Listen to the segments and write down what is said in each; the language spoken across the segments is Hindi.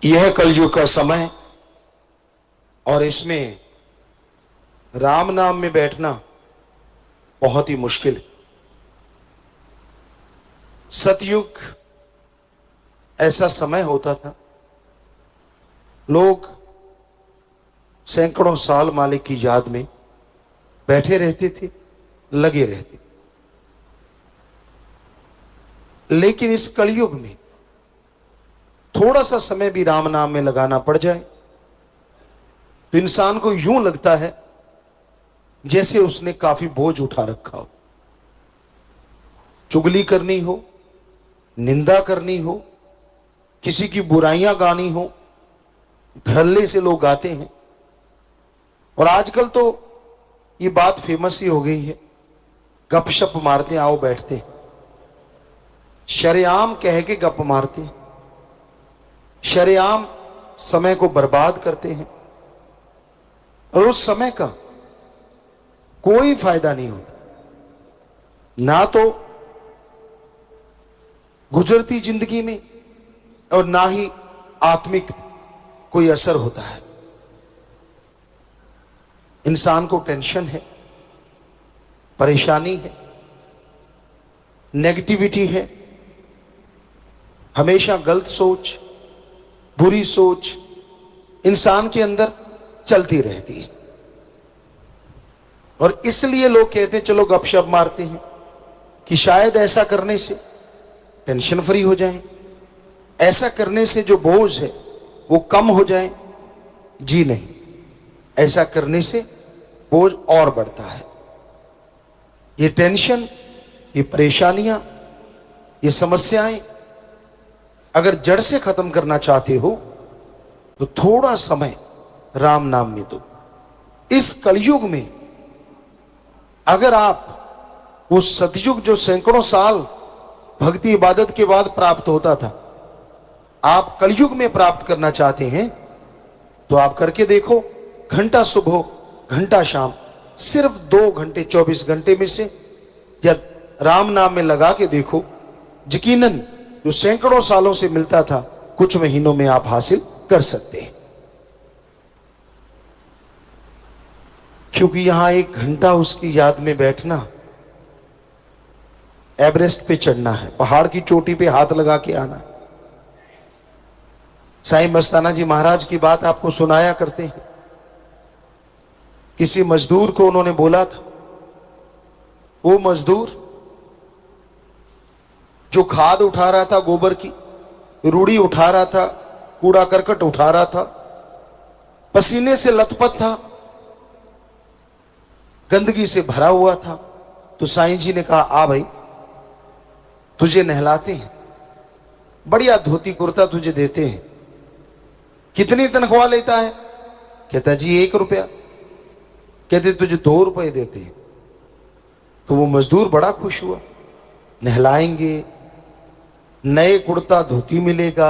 यह कलयुग का समय और इसमें राम नाम में बैठना बहुत ही मुश्किल है। सतयुग ऐसा समय होता था, लोग सैकड़ों साल मालिक की याद में बैठे रहते थे, लगे रहते। लेकिन इस कलयुग में थोड़ा सा समय भी राम नाम में लगाना पड़ जाए तो इंसान को यूं लगता है जैसे उसने काफी बोझ उठा रखा हो। चुगली करनी हो, निंदा करनी हो, किसी की बुराइयां गानी हो, धड़ल्ले से लोग गाते हैं। और आजकल तो ये बात फेमस ही हो गई है, गपशप मारते हैं, आओ बैठते हैं, शरेआम कह के गप मारते हैं, शरेआम समय को बर्बाद करते हैं और उस समय का कोई फायदा नहीं होता। ना तो गुजरती जिंदगी में और ना ही आत्मिक कोई असर होता है। इंसान को टेंशन है, परेशानी है, नेगेटिविटी है, हमेशा गलत सोच, बुरी सोच इंसान के अंदर चलती रहती है। और इसलिए लोग कहते हैं चलो गपशप मारते हैं कि शायद ऐसा करने से टेंशन फ्री हो जाए, ऐसा करने से जो बोझ है वो कम हो जाए। जी नहीं, ऐसा करने से बोझ और बढ़ता है। ये टेंशन, ये परेशानियां, ये समस्याएं अगर जड़ से खत्म करना चाहते हो तो थोड़ा समय राम नाम में दो। इस कलयुग में अगर आप वो सतयुग जो सैकड़ों साल भक्ति इबादत के बाद प्राप्त होता था, आप कलयुग में प्राप्त करना चाहते हैं तो आप करके देखो। घंटा सुबह, घंटा शाम, सिर्फ 2 घंटे 24 घंटे में से या राम नाम में लगा के देखो। यकीनन जो सैकड़ों सालों से मिलता था कुछ महीनों में आप हासिल कर सकते हैं। क्योंकि यहां 1 घंटा उसकी याद में बैठना एवरेस्ट पे चढ़ना है, पहाड़ की चोटी पे हाथ लगा के आना। साईं मस्ताना जी महाराज की बात आपको सुनाया करते हैं। किसी मजदूर को उन्होंने बोला था, वो मजदूर जो खाद उठा रहा था, गोबर की रूढ़ी उठा रहा था, कूड़ा करकट उठा रहा था, पसीने से लथपथ था, गंदगी से भरा हुआ था। तो साईं जी ने कहा, आ भाई तुझे नहलाते हैं, बढ़िया धोती कुर्ता तुझे देते हैं। कितनी तनख्वाह लेता है? कहता जी 1 रुपया। कहते तुझे 2 रुपए देते हैं। तो वो मजदूर बड़ा खुश हुआ, नहलाएंगे, नए कुर्ता धोती मिलेगा।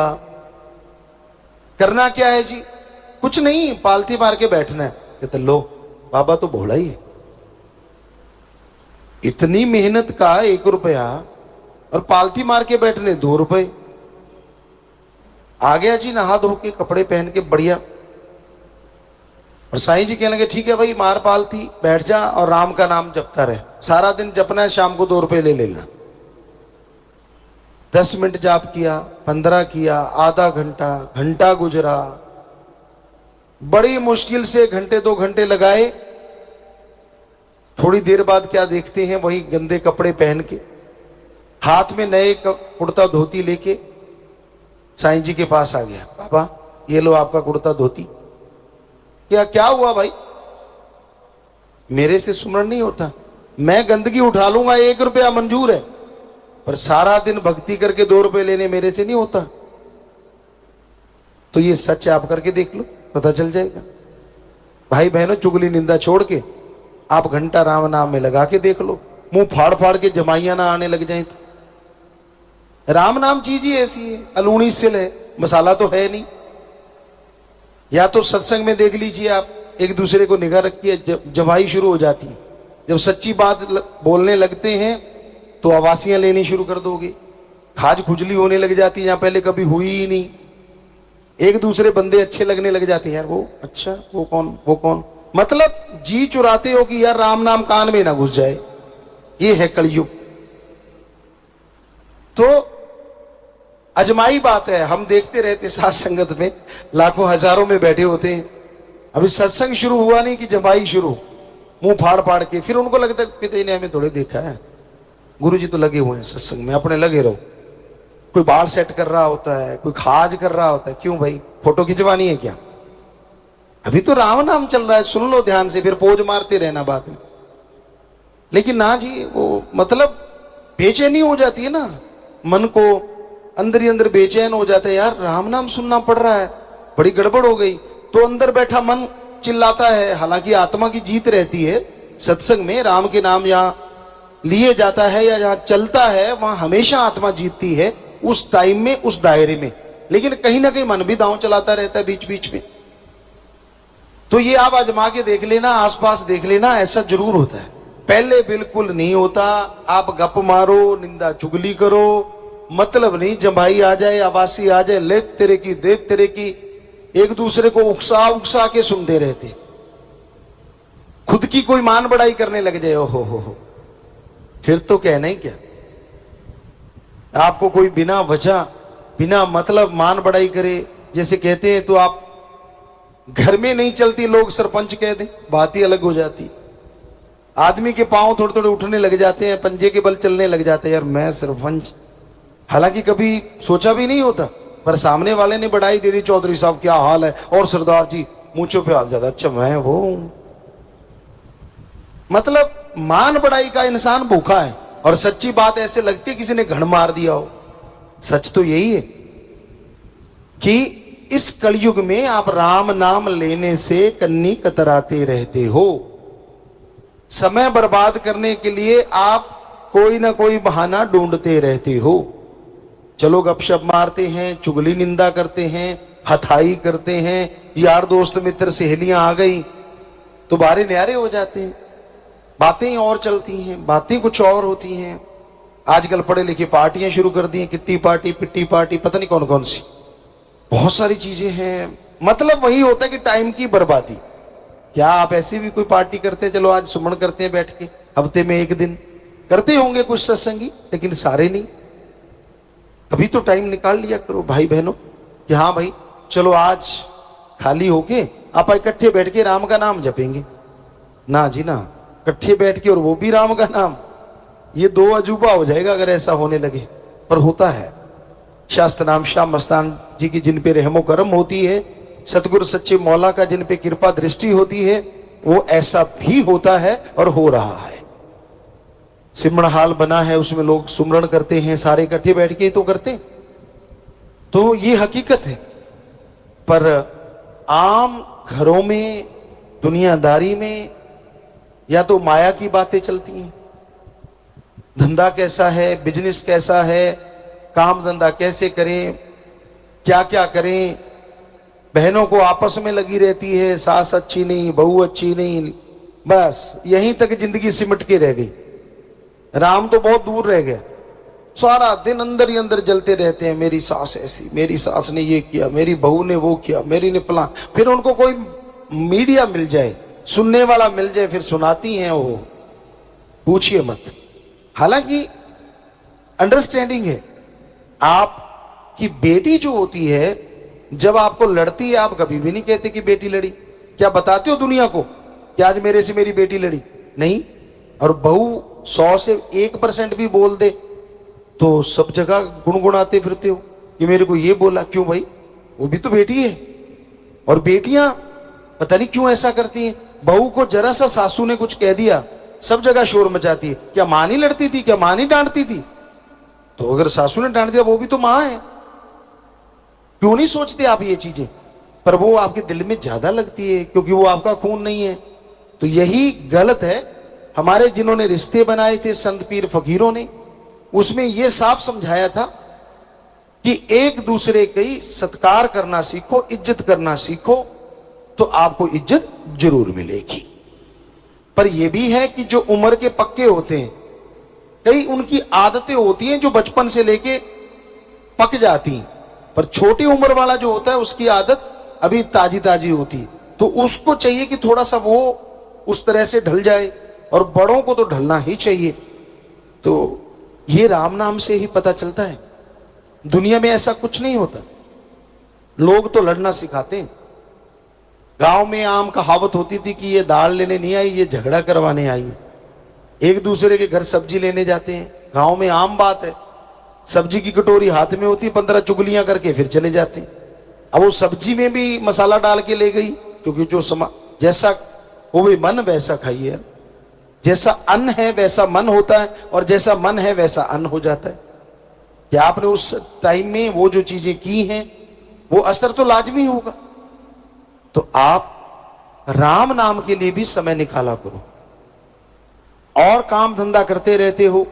करना क्या है जी? कुछ नहीं, पालती मार के बैठना है। कहते लो बाबा तो भोला ही है, इतनी मेहनत का 1 रुपया और पालती मार के बैठने 2 रुपए। आ गया जी नहा धो के, कपड़े पहन के बढ़िया। और साईं जी कहने लगे ठीक है भाई, मार पालती, बैठ जा और राम का नाम जपता रहे। सारा दिन जपना है, शाम को 2 रुपए ले लेना। 10 मिनट जाप किया, 15 किया, आधा घंटा, घंटा गुजरा। बड़ी मुश्किल से 1 घंटे 2 घंटे लगाए। थोड़ी देर बाद क्या देखते हैं, वही गंदे कपड़े पहन के, हाथ में नए कुर्ता धोती लेके साईं जी के पास आ गया। बाबा ये लो आपका कुर्ता धोती। क्या हुआ भाई? मेरे से सुमरण नहीं होता, मैं गंदगी उठा लूंगा, 1 रुपया मंजूर है, पर सारा दिन भक्ति करके 2 रुपए लेने मेरे से नहीं होता। तो ये सच है, आप करके देख लो, पता चल जाएगा। भाई बहनों, चुगली निंदा छोड़ के आप घंटा राम नाम में लगा के देख लो, मुंह फाड़ फाड़ के जमाइयां ना आने लग जाए। तो राम नाम चीज ही ऐसी है, अलूणी सिल है, मसाला तो है नहीं। या तो सत्संग में देख लीजिए आप, एक दूसरे को निगाह रखिए, जमाई शुरू हो जाती है। जब सच्ची बात बोलने लगते हैं तो आवासियां लेनी शुरू कर दोगे, खाज खुजली होने लग जाती है जहां पहले कभी हुई ही नहीं। एक दूसरे बंदे अच्छे लगने लग जाते हैं, यार वो अच्छा, वो कौन, वो कौन, मतलब जी चुराते हो कि यार राम नाम कान में ना घुस जाए। ये है कलयुग। तो अजमाई बात है, हम देखते रहते साथ संगत में लाखों हजारों में बैठे होते हैं, अभी सत्संग शुरू हुआ नहीं कि जमाई शुरू, मुंह फाड़ फाड़ के, फिर उनको लगता है पिता ने हमें थोड़े देखा है, गुरुजी तो लगे हुए हैं सत्संग में, अपने लगे रहो। कोई बाल सेट कर रहा होता है, कोई खाज कर रहा होता है, क्यों भाई फोटो खिंचवानी है क्या? अभी तो राम नाम चल रहा है, सुन लो ध्यान से, फिर पोज मारते रहना बाद में। लेकिन ना जी, वो मतलब बेचैनी हो जाती है ना, मन को अंदर ही अंदर बेचैन हो जाता है, यार राम नाम सुनना पड़ रहा है, बड़ी गड़बड़ हो गई। तो अंदर बैठा मन चिल्लाता है, हालांकि आत्मा की जीत रहती है सत्संग में, राम के नाम जहां लिए जाता है या जहां चलता है वहां हमेशा आत्मा जीतती है, उस टाइम में, उस दायरे में। लेकिन कहीं ना कहीं मन भी दांव चलाता रहता है बीच बीच में। तो ये आप आजमा के देख लेना, आसपास देख लेना, ऐसा जरूर होता है। पहले बिल्कुल नहीं होता, आप गप मारो, निंदा चुगली करो, मतलब नहीं, जंभाई आ जाए, आवासी आ जाए, ले तेरे की दे तेरे की, एक दूसरे को उकसा उकसा के सुनते रहते, खुद की कोई मान बढ़ाई करने लग जाए, ओहो हो, फिर तो कहना ही क्या। आपको कोई बिना वजह, बिना मतलब मान बढ़ाई करे, जैसे कहते हैं, तो आप घर में नहीं चलती, लोग सरपंच कह दें, बात ही अलग हो जाती। आदमी के पांव थोड़े थोड़े उठने लग जाते हैं, पंजे के बल चलने लग जाते हैं, यार मैं सरपंच, हालांकि कभी सोचा भी नहीं होता, पर सामने वाले ने बढ़ाई दे दी, चौधरी साहब क्या हाल है, और सरदार जी मूंछों पे हाथ जाता, अच्छा मैं वो। मतलब मान बढ़ाई का इंसान भूखा है, और सच्ची बात ऐसे लगती है किसी ने घण मार दिया हो। सच तो यही है कि इस कलयुग में आप राम नाम लेने से कन्नी कतराते रहते हो। समय बर्बाद करने के लिए आप कोई ना कोई बहाना ढूंढते रहते हो। चलो गपशप मारते हैं, चुगली निंदा करते हैं, हथाई करते हैं, यार दोस्त मित्र सहेलियां आ गई तो बारे न्यारे हो जाते हैं, बातें और चलती हैं, बातें कुछ और होती हैं। आजकल पढ़े लिखे पार्टियां शुरू कर दी हैं, किट्टी पार्टी, पिट्टी पार्टी, पता नहीं कौन कौन सी, बहुत सारी चीजें हैं। मतलब वही होता है कि टाइम की बर्बादी। क्या आप ऐसी भी कोई पार्टी करते हैं, चलो आज सुमन करते हैं बैठ के, हफ्ते में एक दिन करते होंगे कुछ सत्संगी, लेकिन सारे नहीं। अभी तो टाइम निकाल लिया करो भाई बहनों कि हाँ भाई चलो आज खाली होके आप इकट्ठे बैठ के राम का नाम जपेंगे। ना जी ना, इकट्ठे बैठ के और वो भी राम का नाम, ये दो अजूबा हो जाएगा अगर ऐसा होने लगे। पर होता है। शास्त्र नाम शाह मस्तान जी की जिन पे रहमो करम होती है, सतगुरु सच्चे मौला का जिन पे कृपा दृष्टि होती है, वो ऐसा भी होता है और हो रहा है। सिमरण हाल बना है, उसमें लोग सुमरण करते हैं, सारे इकट्ठे बैठ के ही तो करते हैं। तो ये हकीकत है। पर आम घरों में, दुनियादारी में, या तो माया की बातें चलती हैं, धंधा कैसा है, बिजनेस कैसा है, काम धंधा कैसे करें, क्या क्या करें, बहनों को आपस में लगी रहती है, सास अच्छी नहीं, बहू अच्छी नहीं, बस यहीं तक जिंदगी सिमट के रह गई। राम तो बहुत दूर रह गया। सारा दिन अंदर ही अंदर जलते रहते हैं, मेरी सास ऐसी, मेरी सास ने ये किया, मेरी बहू ने वो किया, मेरी ने प्लान। फिर उनको कोई मीडिया मिल जाए, सुनने वाला मिल जाए, फिर सुनाती हैं वो, पूछिए मत। हालांकि अंडरस्टैंडिंग है। आपकी बेटी जो होती है, जब आपको लड़ती है, आप कभी भी नहीं कहते कि बेटी लड़ी। क्या बताते हो दुनिया को कि आज मेरे से मेरी बेटी लड़ी? नहीं। और बहू 100 से 1% भी बोल दे तो सब जगह गुनगुनाते फिरते हो कि मेरे को ये बोला। क्यों भाई, वो भी तो बेटी है। और बेटियां पता नहीं क्यों ऐसा करती हैं, बहू को जरा सा सासू ने कुछ कह दिया, सब जगह शोर मचाती है। क्या मां नहीं लड़ती थी, क्या मां नहीं डांटती थी? तो अगर सासू ने डांट दिया, वो भी तो मां है। क्यों नहीं सोचते आप ये चीजें? पर वो आपके दिल में ज्यादा लगती है क्योंकि वो आपका खून नहीं है। तो यही गलत है। हमारे जिन्होंने रिश्ते बनाए थे संत पीर फकीरों ने, उसमें यह साफ समझाया था कि एक दूसरे की सत्कार करना सीखो, इज्जत करना सीखो, तो आपको इज्जत जरूर मिलेगी। पर यह भी है कि जो उम्र के पक्के होते हैं, कई उनकी आदतें होती हैं जो बचपन से लेके पक जाती हैं। पर छोटी उम्र वाला जो होता है उसकी आदत अभी ताजी ताजी होती है, तो उसको चाहिए कि थोड़ा सा वो उस तरह से ढल जाए, और बड़ों को तो ढलना ही चाहिए। तो ये राम नाम से ही पता चलता है। दुनिया में ऐसा कुछ नहीं होता। लोग तो लड़ना सिखाते हैं। गांव में आम कहावत होती थी कि ये दाल लेने नहीं आई, ये झगड़ा करवाने आई है। एक दूसरे के घर सब्जी लेने जाते हैं, गांव में आम बात है। सब्जी की कटोरी हाथ में होती, 15 चुगलियां करके फिर चले जाते हैं। अब वो सब्जी में भी मसाला डाल के ले गई, क्योंकि जो जैसा वो भी मन वैसा खाइए। जैसा अन्न है वैसा मन होता है, और जैसा मन है वैसा अन्न हो जाता है। कि आपने उस टाइम में वो जो चीजें की हैं वो असर तो लाजमी होगा। तो आप राम नाम के लिए भी समय निकाला करो। और काम धंधा करते रहते हो,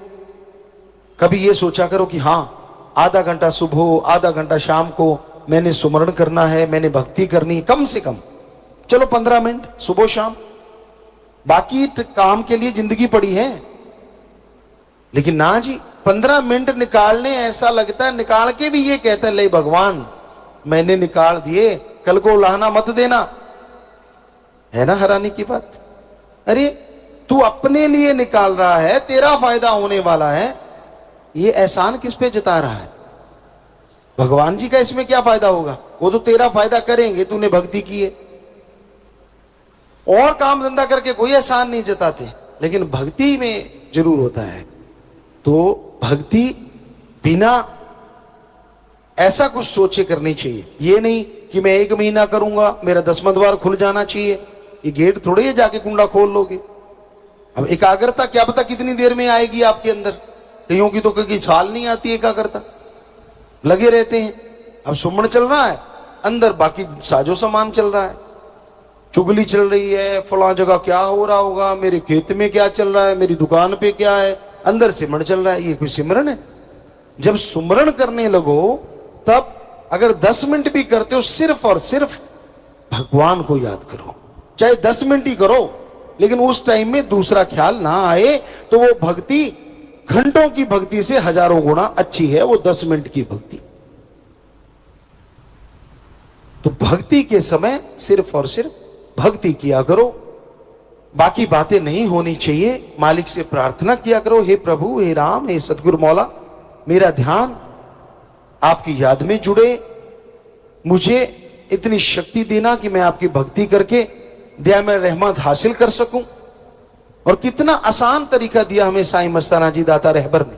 कभी ये सोचा करो कि हां आधा घंटा सुबह आधा घंटा शाम को मैंने सुमरण करना है, मैंने भक्ति करनी, कम से कम चलो 15 मिनट सुबह शाम। बाकी काम के लिए जिंदगी पड़ी है। लेकिन ना जी, 15 मिनट निकालने ऐसा लगता है, निकाल के भी ये कहता है ले भगवान मैंने निकाल दिए, कल को लाना मत देना। है ना हैरानी की बात। अरे तू अपने लिए निकाल रहा है, तेरा फायदा होने वाला है, ये एहसान किस पे जता रहा है? भगवान जी का इसमें क्या फायदा होगा? वो तो तेरा फायदा करेंगे, तूने भक्ति की है। और काम धंधा करके कोई एहसान नहीं जताते, लेकिन भक्ति में जरूर होता है। तो भक्ति बिना ऐसा कुछ सोचे करनी चाहिए। ये नहीं कि मैं 1 महीना करूंगा मेरा 10वां द्वार खुल जाना चाहिए। ये गेट थोड़े जाके कुंडा खोल लोगे। अब एकाग्रता क्या पता कितनी देर में आएगी आपके अंदर। कईयों की तो कई साल नहीं आती एकाग्रता, लगे रहते हैं। अब सुमन चल रहा है, अंदर बाकी साजो सामान चल रहा है, चुगली चल रही है, फला जगह क्या हो रहा होगा, मेरे खेत में क्या चल रहा है, मेरी दुकान पे क्या है, अंदर सिमरण चल रहा है। ये कोई सिमरन है? जब सुमरण करने लगो तब अगर 10 मिनट भी करते हो, सिर्फ और सिर्फ भगवान को याद करो। चाहे 10 मिनट ही करो, लेकिन उस टाइम में दूसरा ख्याल ना आए, तो वो भक्ति घंटों की भक्ति से हजारों गुना अच्छी है वो 10 मिनट की भक्ति। तो भक्ति के समय सिर्फ और सिर्फ भक्ति किया करो, बाकी बातें नहीं होनी चाहिए। मालिक से प्रार्थना किया करो, हे प्रभु, हे राम, हे सतगुरु मौला, मेरा ध्यान आपकी याद में जुड़े, मुझे इतनी शक्ति देना कि मैं आपकी भक्ति करके दया में रहमत हासिल कर सकूं। और कितना आसान तरीका दिया हमें साईं मस्ताना जी दाता रहबर ने,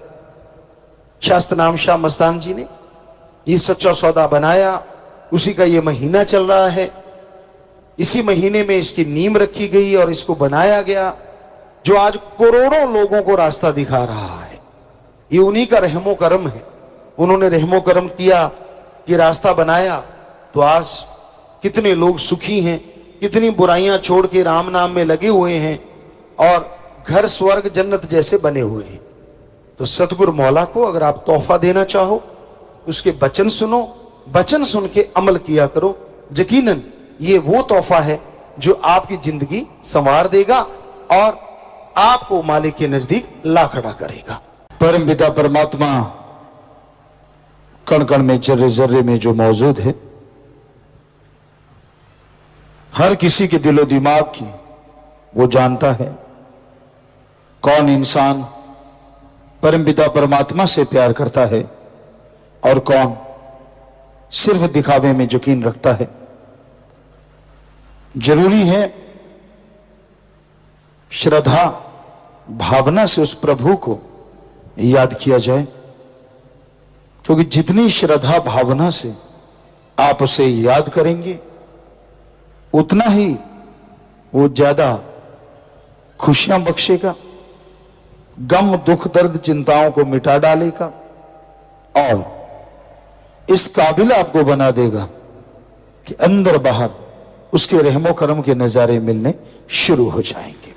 शास्त्र नाम शाह मस्तान जी ने। ये सच्चा सौदा बनाया, उसी का ये महीना चल रहा है। इसी महीने में इसकी नींव रखी गई और इसको बनाया गया, जो आज करोड़ों लोगों को रास्ता दिखा रहा है। ये उन्हीं का रहमो करम है। उन्होंने रहमो करम किया, ये रास्ता बनाया, तो आज कितने लोग सुखी हैं, कितनी बुराइयां छोड़ के राम नाम में लगे हुए हैं, और घर स्वर्ग जन्नत जैसे बने हुए हैं। तो सतगुरु मौला को अगर आप तोहफा देना चाहो, उसके वचन सुनो, वचन सुन के अमल किया करो। यकीनन ये वो तोहफा है जो आपकी जिंदगी संवार देगा और आपको मालिक के नजदीक ला खड़ा करेगा। परम पिता परमात्मा कण कण में, जर्रे जर्रे में जो मौजूद है, हर किसी के दिलो दिमाग की वो जानता है। कौन इंसान परम पिता परमात्मा से प्यार करता है और कौन सिर्फ दिखावे में यकीन रखता है। जरूरी है श्रद्धा भावना से उस प्रभु को याद किया जाए, क्योंकि जितनी श्रद्धा भावना से आप उसे याद करेंगे, उतना ही वो ज्यादा खुशियां बख्शेगा, गम दुख दर्द चिंताओं को मिटा डालेगा और इस काबिल आपको बना देगा कि अंदर बाहर उसके रहमो करम के नजारे मिलने शुरू हो जाएंगे।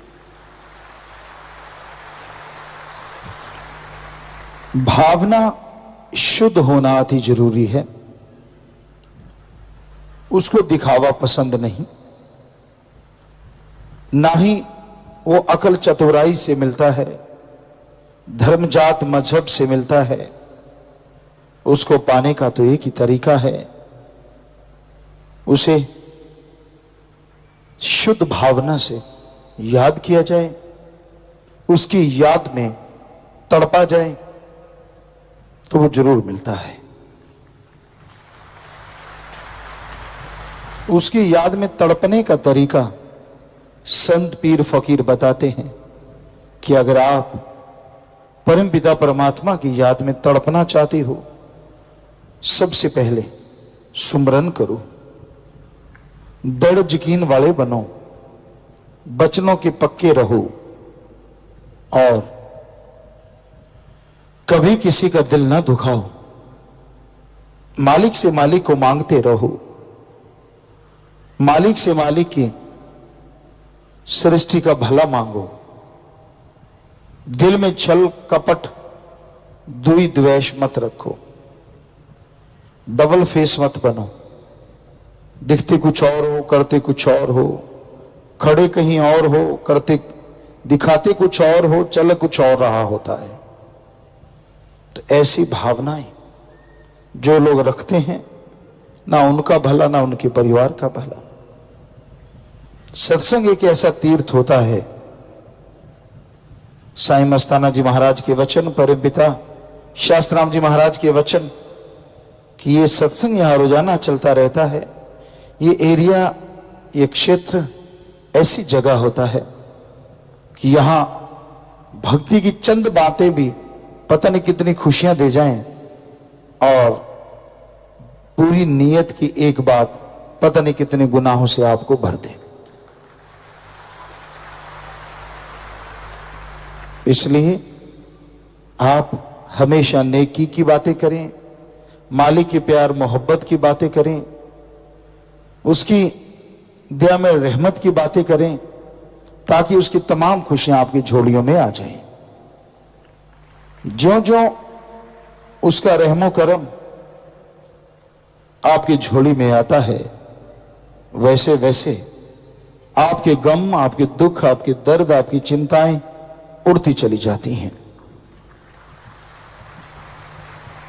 भावना शुद्ध होना अति जरूरी है। उसको दिखावा पसंद नहीं, ना ही वो अकल चतुराई से मिलता है, धर्म जात मजहब से मिलता है, उसको पाने का तो एक ही तरीका है, उसे शुद्ध भावना से याद किया जाए, उसकी याद में तड़पा जाए तो वो जरूर मिलता है। उसकी याद में तड़पने का तरीका संत पीर फकीर बताते हैं कि अगर आप परम पिता परमात्मा की याद में तड़पना चाहते हो, सबसे पहले सुमरन करो, दृढ़ यकीन वाले बनो, वचनों के पक्के रहो और कभी किसी का दिल ना दुखाओ। मालिक से मालिक को मांगते रहो, मालिक से मालिक की सृष्टि का भला मांगो। दिल में छल कपट दुई द्वेष मत रखो, डबल फेस मत बनो, दिखते कुछ और हो करते कुछ और हो, खड़े कहीं और हो करते दिखाते कुछ और हो, चल कुछ और रहा होता है। तो ऐसी भावनाएं जो लोग रखते हैं, ना उनका भला ना उनके परिवार का भला। सत्संग एक ऐसा तीर्थ होता है, साईं मस्ताना जी महाराज के वचन, परम पिता शास्त्राम जी महाराज के वचन कि ये सत्संग यहां रोजाना चलता रहता है। ये एरिया, ये क्षेत्र ऐसी जगह होता है कि यहां भक्ति की चंद बातें भी पता नहीं कितनी खुशियां दे जाएं और पूरी नीयत की एक बात पता नहीं कितने गुनाहों से आपको भर दे। इसलिए आप हमेशा नेकी की बातें करें, मालिक के प्यार मोहब्बत की बातें करें, उसकी दया में रहमत की बातें करें, ताकि उसकी तमाम खुशियां आपकी झोलियों में आ जाएं। ज्यों ज्यों उसका रहमो करम आपकी झोली में आता है, वैसे वैसे आपके गम, आपके दुख, आपके दर्द, आपकी चिंताएं उड़ती चली जाती हैं।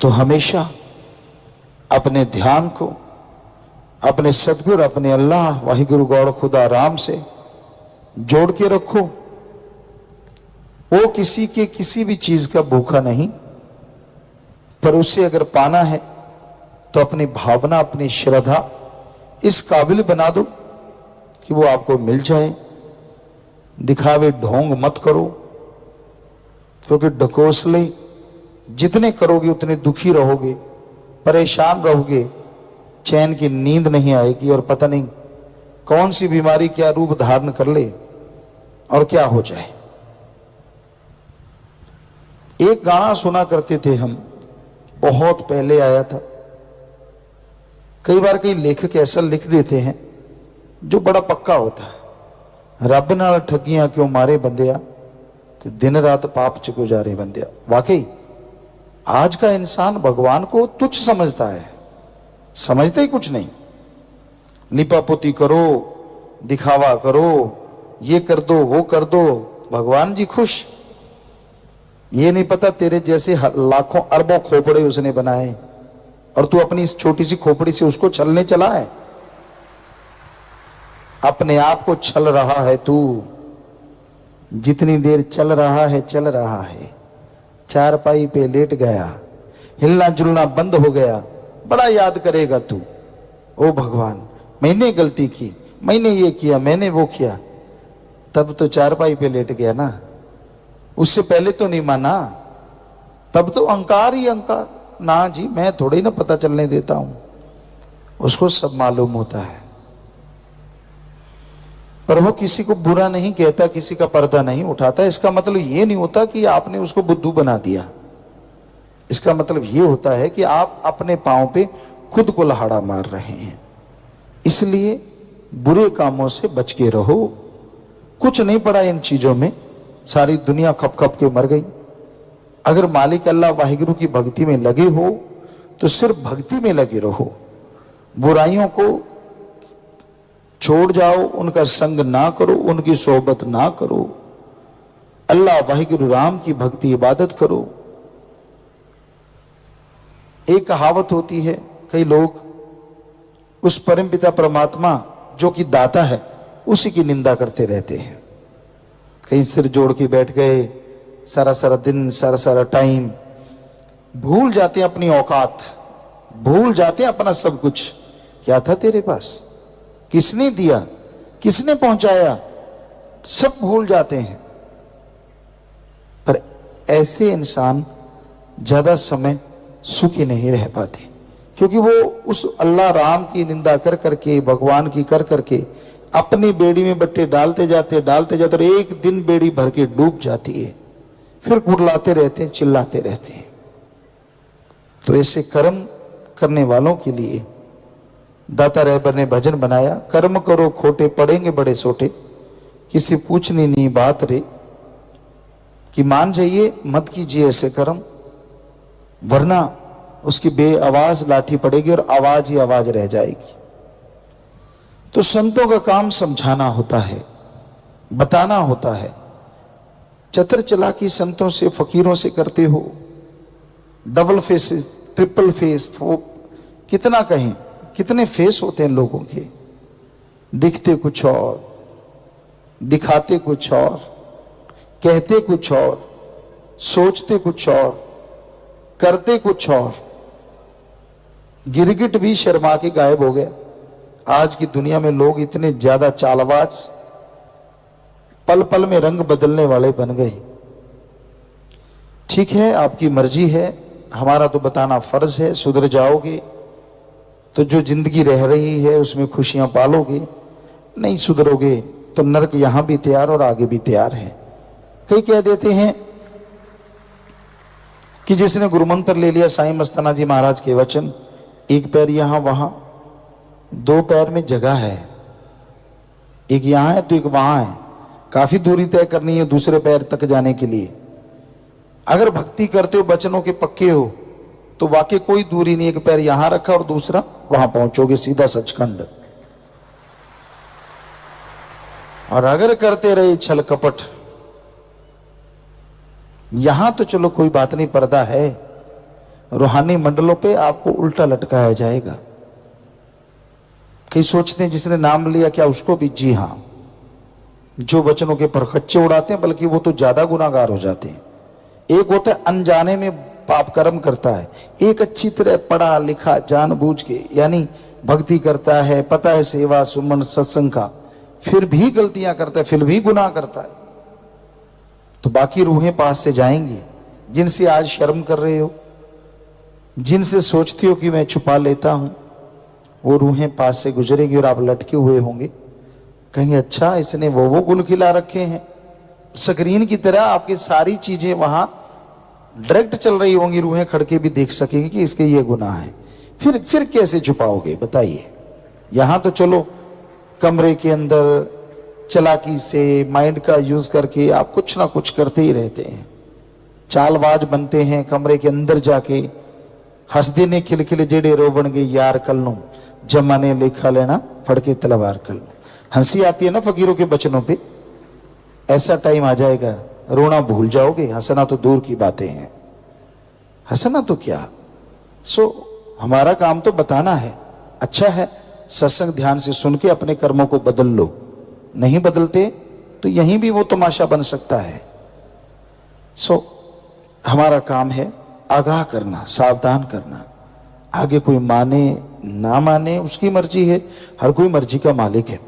तो हमेशा अपने ध्यान को अपने सतगुरु, अपने अल्लाह वाहिगुरु गौड़ खुदा राम से जोड़ के रखो। वो किसी के किसी भी चीज का भूखा नहीं, पर उसे अगर पाना है तो अपनी भावना, अपनी श्रद्धा इस काबिल बना दो कि वो आपको मिल जाए। दिखावे ढोंग मत करो, क्योंकि ढकोसले जितने करोगे उतने दुखी रहोगे, परेशान रहोगे, चैन की नींद नहीं आएगी और पता नहीं कौन सी बीमारी क्या रूप धारण कर ले और क्या हो जाए। एक गाना सुना करते थे हम, बहुत पहले आया था। कई बार कई लेखक ऐसा लिख देते हैं जो बड़ा पक्का होता है, रब नाल ठगियां क्यों मारे बंदिया, तो दिन रात पाप च गुजारे बंदिया। वाकई आज का इंसान भगवान को तुच्छ समझता है, समझते ही कुछ नहीं। लिपापोती करो, दिखावा करो, ये कर दो वो कर दो, भगवान जी खुश। ये नहीं पता तेरे जैसे लाखों अरबों खोपड़े उसने बनाए और तू अपनी इस छोटी सी खोपड़ी से उसको छलने चला है। अपने आप को छल रहा है तू। जितनी देर चल रहा है चल रहा है, चारपाई पे लेट गया, हिलना जुलना बंद हो गया, बड़ा याद करेगा तू। ओ भगवान, मैंने गलती की, मैंने ये किया, मैंने वो किया, तब तो चारपाई पे लेट गया ना, उससे पहले तो नहीं माना, तब तो अहंकार ही अहंकार। ना जी, मैं थोड़ी ना पता चलने देता हूं, उसको सब मालूम होता है। पर वो किसी को बुरा नहीं कहता, किसी का पर्दा नहीं उठाता। इसका मतलब ये नहीं होता कि आपने उसको बुद्धू बना दिया। इसका मतलब ये होता है कि आप अपने पांव पे खुद को लहाड़ा मार रहे हैं। इसलिए बुरे कामों से बच के रहो। कुछ नहीं पड़ा इन चीजों में, सारी दुनिया खप खप के मर गई। अगर मालिक अल्लाह वाहिगुरु की भक्ति में लगे हो तो सिर्फ भक्ति में लगे रहो, बुराइयों को छोड़ जाओ, उनका संग ना करो, उनकी सोहबत ना करो, अल्लाह वाहिगुरु राम की भक्ति इबादत करो। एक कहावत होती है, कई लोग उस परमपिता परमात्मा जो कि दाता है उसी की निंदा करते रहते हैं। कहीं सिर जोड़ के बैठ गए, सारा सारा दिन, सारा सारा टाइम, भूल जाते हैं अपनी औकात, भूल जाते हैं अपना सब कुछ। क्या था तेरे पास, किसने दिया, किसने पहुंचाया, सब भूल जाते हैं। पर ऐसे इंसान ज्यादा समय सुखी नहीं रह पाते, क्योंकि वो उस अल्लाह राम की निंदा कर करके, भगवान की कर करके अपनी बेड़ी में बट्टे डालते जाते और एक दिन बेड़ी भर के डूब जाती है, फिर कुड़लाते रहते हैं, चिल्लाते रहते हैं। तो ऐसे कर्म करने वालों के लिए दाता रहबर ने भजन बनाया, कर्म करो खोटे पड़ेंगे बड़े सोटे, किसी पूछनी नहीं बात रे, कि मान जाइए मत कीजिए ऐसे कर्म, वरना उसकी बेआवाज लाठी पड़ेगी और आवाज ही आवाज रह जाएगी। तो संतों का काम समझाना होता है, बताना होता है। चतर चालाकी संतों से, फकीरों से करते हो, डबल फेस, ट्रिपल फेस, कितना कहें, कितने फेस होते हैं लोगों के, दिखते कुछ और, दिखाते कुछ और, कहते कुछ और, सोचते कुछ और, करते कुछ और। गिरगिट भी शर्मा के गायब हो गया। आज की दुनिया में लोग इतने ज्यादा चालबाज, पल पल में रंग बदलने वाले बन गए। ठीक है, आपकी मर्जी है, हमारा तो बताना फर्ज है। सुधर जाओगे तो जो जिंदगी रह रही है उसमें खुशियां पालोगे, नहीं सुधरोगे तो नरक यहां भी तैयार और आगे भी तैयार है। कई कह देते हैं कि जिसने गुरुमंत्र ले लिया साईं मस्ताना जी महाराज के वचन, एक पैर यहां वहां, दो पैर में जगह है, एक यहां है तो एक वहां है, काफी दूरी तय करनी है दूसरे पैर तक जाने के लिए। अगर भक्ति करते हो, वचनों के पक्के हो, तो वाकई कोई दूरी नहीं, एक पैर यहां रखा और दूसरा वहां पहुंचोगे सीधा सचखंड। और अगर करते रहे छल कपट, यहां तो चलो कोई बात नहीं, पर्दा है, रूहानी मंडलों पे आपको उल्टा लटकाया जाएगा। कई सोचते हैं जिसने नाम लिया क्या उसको भी, जी हां, जो वचनों के परखच्चे उड़ाते हैं बल्कि वो तो ज्यादा गुनाहगार हो जाते हैं। एक होता है अनजाने में पाप कर्म करता है, एक अच्छी तरह पढ़ा लिखा जानबूझ के यानी भक्ति करता है, पता है सेवा सुमन सत्संग का, फिर भी गलतियां करता है, फिर भी गुनाह करता है। तो बाकी रूहें पास से जाएंगी, जिनसे आज शर्म कर रहे हो, जिनसे सोचती हो कि मैं छुपा लेता हूं, वो रूहें पास से गुजरेगी और आप लटके हुए होंगे। कहेंगे अच्छा इसने वो गुल खिला रखे हैं, स्क्रीन की तरह आपकी सारी चीजें वहां डायरेक्ट चल रही होंगी, रूहें खड़के भी देख सकेंगे कि इसके ये गुनाह है। फिर कैसे छुपाओगे बताइए। यहां तो चलो कमरे के अंदर चालाकी से, माइंड का यूज करके आप कुछ ना कुछ करते ही रहते हैं, चालबाज बनते हैं। कमरे के अंदर जाके हंसदे ने खिलखिले जेड़े रोवणगे यार कलनों, जमाने लेखा लेना फड़के तलवार कलनों। हंसी आती है ना फकीरों के बचनों पे, ऐसा टाइम आ जाएगा रोना भूल जाओगे, हंसना तो दूर की बातें हैं, हंसना तो क्या। हमारा काम तो बताना है। अच्छा है, सत्संग ध्यान से सुन के अपने कर्मों को बदल लो, नहीं बदलते तो यहीं भी वो तमाशा बन सकता है। हमारा काम है आगाह करना, सावधान करना। आगे कोई माने ना माने उसकी मर्जी है, हर कोई मर्जी का मालिक है।